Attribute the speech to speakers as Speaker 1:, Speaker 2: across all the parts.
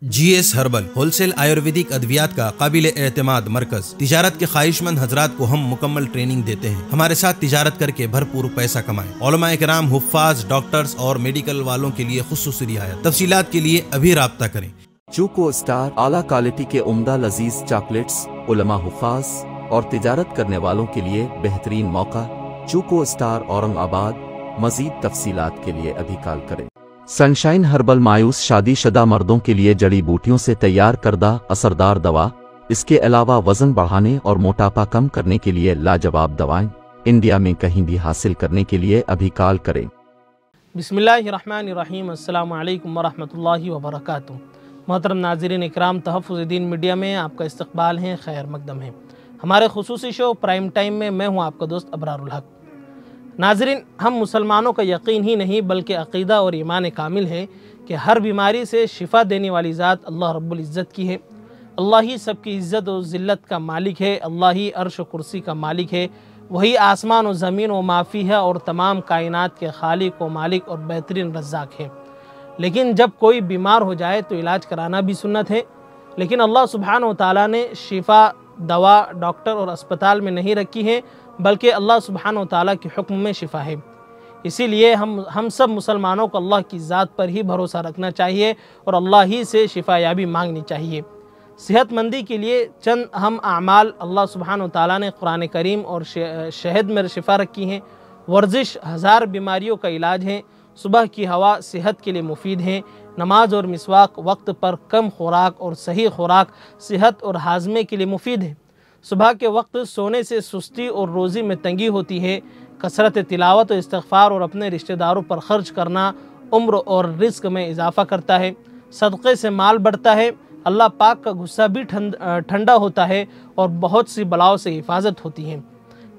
Speaker 1: GS herbal wholesale Ayurvedic अद्वियात का काबिल एतमाद मरकज। तिजारत के ख्वाहिशमंद हजरात को हम मुकम्मल ट्रेनिंग देते हैं। हमारे साथ तिजारत करके भरपूर पैसा कमाएं। उलमा इकराम, हुफ्फाज, डॉक्टर्स और मेडिकल वालों के लिए खुसूसी रियायत। तफसीलात के लिए अभी राब्ता करें।
Speaker 2: चूको स्टार आला क्वालिटी के उम्दा लजीज चॉकलेट्स उलमा, हुफ्फाज और तिजारत करने वालों के लिए बेहतरीन मौका। चूको स्टार औरंगाबाद। मजीद तफसीलात के लिए अभी कॉल करें। सनशाइन हर्बल मायूस शादीशुदा मर्दों के लिए जड़ी बूटियों से तैयार करदा असरदार दवा। इसके अलावा वजन बढ़ाने और मोटापा कम करने के लिए लाजवाब दवाएं इंडिया में कहीं भी हासिल करने के लिए अभी कॉल करें।
Speaker 3: बिस्मिल्लाहिर्रहमानिर्रहीम। अस्सलामु अलैकुम वरहमतुल्लाहि वबरकातुहू। मोहतरम नाज़रीन इकराम, तहफ़्फ़ुज़ दीन मीडिया में आपका इस्तक़बाल है, खैर मकदम है। हमारे खुसूसी शो प्राइम टाइम में मैं हूँ आपका दोस्त अबरारुल हक। नाज़रीन, हम मुसलमानों का यकीन ही नहीं बल्कि अक़ीदा और ईमान कामिल है कि हर बीमारी से शिफा देने वाली ज़ात अल्लाह रब्बुल इज़्ज़त की है। अल्लाह ही सबकी इज़्ज़त और ज़िल्लत का मालिक है। अल्लाह ही अर्श व कुर्सी का मालिक है। वही आसमान और ज़मीन व माफ़ी है और तमाम कायनात के खालिक व मालिक और बेहतरीन रज़्ज़ाक़ है। लेकिन जब कोई बीमार हो जाए तो इलाज कराना भी सुन्नत है। लेकिन अल्लाह सुब्हानहू व तआला ने शिफा दवा डॉक्टर और अस्पताल में नहीं रखी है, बल्कि अल्लाह सुब्हानहू व तआला के हुक्म में शिफा है। इसीलिए हम सब मुसलमानों को अल्लाह की ज़ात पर ही भरोसा रखना चाहिए और अल्लाह ही से शिफा याबी मांगनी चाहिए। सेहतमंदी के लिए चंद अहम अमाल अल्लाह सुब्हानहू व तआला ने कुरान करीम और शहद में शिफा रखी हैं। वर्जिश हज़ार बीमारियों का इलाज है। सुबह की हवा सेहत के लिए मुफीद है। नमाज और मिसवाक वक्त पर, कम खुराक और सही खुराक सेहत और हाजमे के लिए मुफीद है। सुबह के वक्त सोने से सुस्ती और रोज़ी में तंगी होती है। कसरत तिलावत और इस्तिग़फ़ार और अपने रिश्तेदारों पर ख़र्च करना उम्र और रिज़्क़ में इजाफ़ा करता है। सदक़े से माल बढ़ता है। अल्लाह पाक का गुस्सा भी ठंडा होता है और बहुत सी बलाओं से हिफाजत होती है।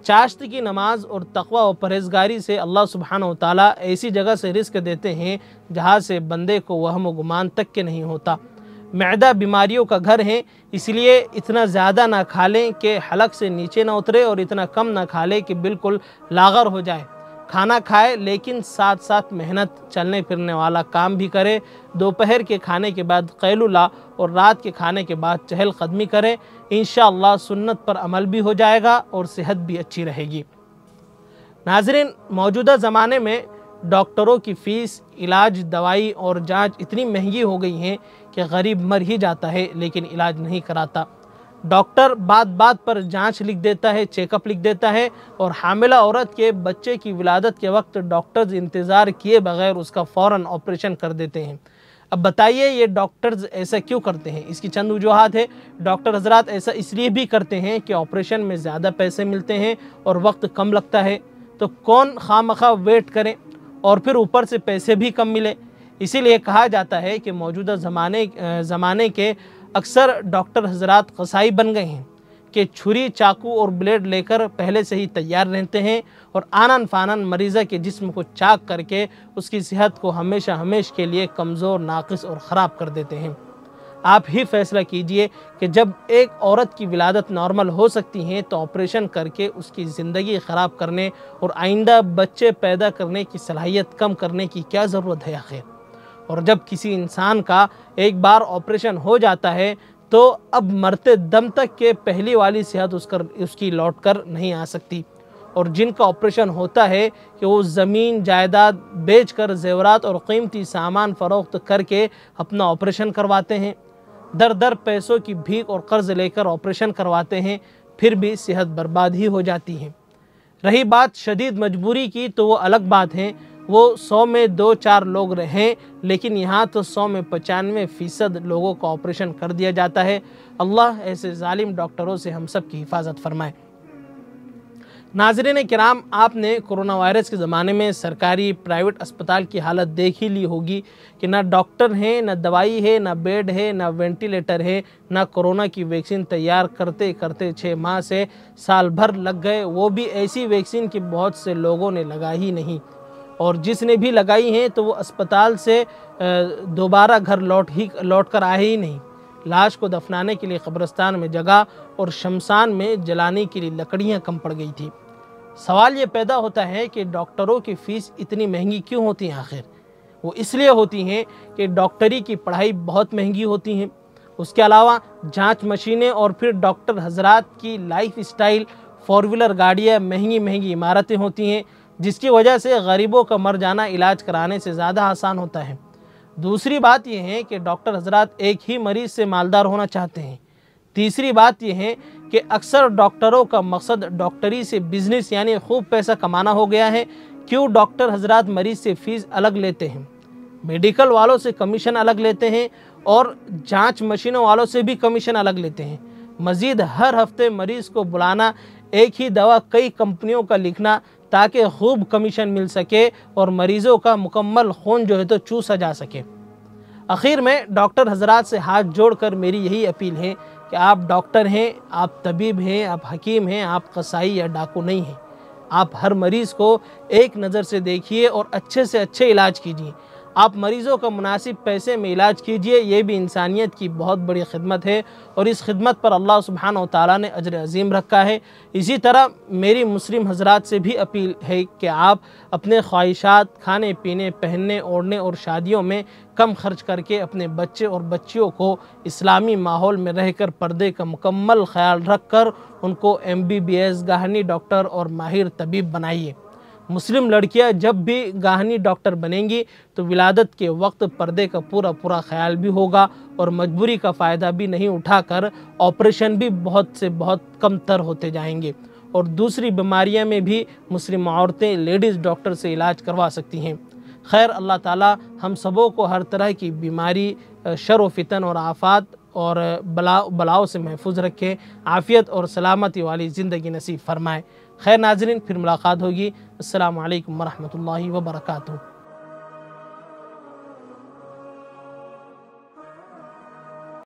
Speaker 3: चाश्त की नमाज और तक़वा और परहेज़गारी से अल्लाह सुब्हानहू व तआला ऐसी जगह से रिज़्क़ देते हैं जहाँ से बंदे को वहम व गुमान तक के नहीं होता। मैदा बीमारियों का घर है, इसलिए इतना ज़्यादा ना खा लें कि हलक से नीचे ना उतरे और इतना कम ना खा लें कि बिल्कुल लागर हो जाए। खाना खाए लेकिन साथ साथ मेहनत, चलने फिरने वाला काम भी करे। दोपहर के खाने के बाद क़ैलुला और रात के खाने के बाद चहलकदमी करें। इंशाअल्लाह सुन्नत पर अमल भी हो जाएगा और सेहत भी अच्छी रहेगी। नाज़रीन, मौजूदा ज़माने में डॉक्टरों की फ़ीस, इलाज, दवाई और जांच इतनी महंगी हो गई हैं कि गरीब मर ही जाता है लेकिन इलाज नहीं कराता। डॉक्टर बात बात पर जांच लिख देता है, चेकअप लिख देता है और हामिला औरत के बच्चे की विलादत के वक्त डॉक्टर्स इंतज़ार किए बगैर उसका फ़ौरन ऑपरेशन कर देते हैं। अब बताइए ये डॉक्टर्स ऐसा क्यों करते हैं? इसकी चंद वजूहात है। डॉक्टर हजरात ऐसा इसलिए भी करते हैं कि ऑपरेशन में ज़्यादा पैसे मिलते हैं और वक्त कम लगता है, तो कौन खामखा वेट करें और फिर ऊपर से पैसे भी कम मिले। इसीलिए कहा जाता है कि मौजूदा ज़माने के अक्सर डॉक्टर हजरात कसाई बन गए हैं कि छुरी, चाकू और ब्लेड लेकर पहले से ही तैयार रहते हैं और आनन फानन मरीज़ा के जिस्म को चाक करके उसकी सेहत को हमेशा के लिए कमज़ोर, नाक़िस और ख़राब कर देते हैं। आप ही फैसला कीजिए कि जब एक औरत की विलादत नॉर्मल हो सकती है तो ऑपरेशन करके उसकी ज़िंदगी ख़राब करने और आइंदा बच्चे पैदा करने की सलाहियत कम करने की क्या ज़रूरत है आखिर? और जब किसी इंसान का एक बार ऑपरेशन हो जाता है तो अब मरते दम तक के पहली वाली सेहत उसकी लौट कर नहीं आ सकती। और जिनका ऑपरेशन होता है कि वो ज़मीन जायदाद बेच कर, ज़ेवरात और कीमती सामान फ़रोख्त करके अपना ऑपरेशन करवाते हैं। दर दर पैसों की भीख और कर्ज़ लेकर ऑपरेशन करवाते हैं, फिर भी सेहत बर्बाद ही हो जाती है। रही बात शदीद मजबूरी की तो वो अलग बात है। वो 100 में 2-4 लोग रहें, लेकिन यहाँ तो 100 में 95% लोगों का ऑपरेशन कर दिया जाता है। अल्लाह ऐसे जालिम डॉक्टरों से हम सब की हिफाजत फरमाए। नाज़रीन किराम, आपने कोरोना वायरस के ज़माने में सरकारी प्राइवेट अस्पताल की हालत देख ही ली होगी कि ना डॉक्टर हैं, ना दवाई है, ना बेड है, ना वेंटिलेटर है, ना कोरोना की वैक्सीन तैयार करते करते 6 माह से साल भर लग गए। वो भी ऐसी वैक्सीन कि बहुत से लोगों ने लगाई ही नहीं, और जिसने भी लगाई हैं तो वो अस्पताल से दोबारा घर लौट कर आए ही नहीं। लाश को दफनाने के लिए कब्रिस्तान में जगह और शमशान में जलाने के लिए लकड़ियाँ कम पड़ गई थी। सवाल ये पैदा होता है कि डॉक्टरों की फ़ीस इतनी महंगी क्यों होती है आखिर? वो इसलिए होती हैं कि डॉक्टरी की पढ़ाई बहुत महंगी होती हैं। उसके अलावा जांच मशीनें और फिर डॉक्टर हजरात की लाइफ स्टाइल, 4 व्हीलर गाड़ियाँ, महंगी महंगी इमारतें होती हैं, जिसकी वजह से गरीबों का मर जाना इलाज कराने से ज़्यादा आसान होता है। दूसरी बात यह है कि डॉक्टर हजरात एक ही मरीज़ से मालदार होना चाहते हैं। तीसरी बात यह है कि अक्सर डॉक्टरों का मकसद डॉक्टरी से बिजनेस यानी खूब पैसा कमाना हो गया है। क्यों डॉक्टर हजरात मरीज़ से फ़ीस अलग लेते हैं, मेडिकल वालों से कमीशन अलग लेते हैं और जांच मशीनों वालों से भी कमीशन अलग लेते हैं। मज़ीद हर हफ्ते मरीज़ को बुलाना, एक ही दवा कई कंपनियों का लिखना ताकि खूब कमीशन मिल सके और मरीज़ों का मुकम्मल खून जो है तो चूसा जा सके। आखिर में डॉक्टर हजरात से हाथ जोड़कर मेरी यही अपील है कि आप डॉक्टर हैं, आप तबीब हैं, आप हकीम हैं, आप कसाई या डाकू नहीं हैं। आप हर मरीज़ को एक नज़र से देखिए और अच्छे से अच्छे इलाज कीजिए। आप मरीज़ों का मुनासिब पैसे में इलाज कीजिए, ये भी इंसानियत की बहुत बड़ी खिदमत है और इस खिदमत पर अल्लाह सुब्हानहू व तआला ने अजर अज़ीम रखा है। इसी तरह मेरी मुस्लिम हजरात से भी अपील है कि आप अपने ख्वाहिशात, खाने पीने, पहनने ओढ़ने और शादियों में कम खर्च करके अपने बच्चे और बच्चियों को इस्लामी माहौल में रहकर पर्दे का मुकम्मल ख्याल रख कर उनको MBBS गाहनी डॉक्टर और माहिर तबीब बनाइए। मुस्लिम लड़कियां जब भी गाहनी डॉक्टर बनेंगी तो विलादत के वक्त पर्दे का पूरा ख्याल भी होगा और मजबूरी का फ़ायदा भी नहीं उठाकर ऑपरेशन भी बहुत से बहुत कम तर होते जाएंगे और दूसरी बीमारियां में भी मुस्लिम औरतें लेडीज़ डॉक्टर से इलाज करवा सकती हैं। खैर, अल्लाह ताला हम सबों को हर तरह की बीमारी, शर व फितन और आफात और बलाओं से महफूज रखे, आफ़ियत और सलामती वाली ज़िंदगी नसीब फरमाए। खैर नाज़रीन, फिर मुलाकात होगी। अस्सलामु अलैकुम वरहमतुल्लाहि वबरकातुहू।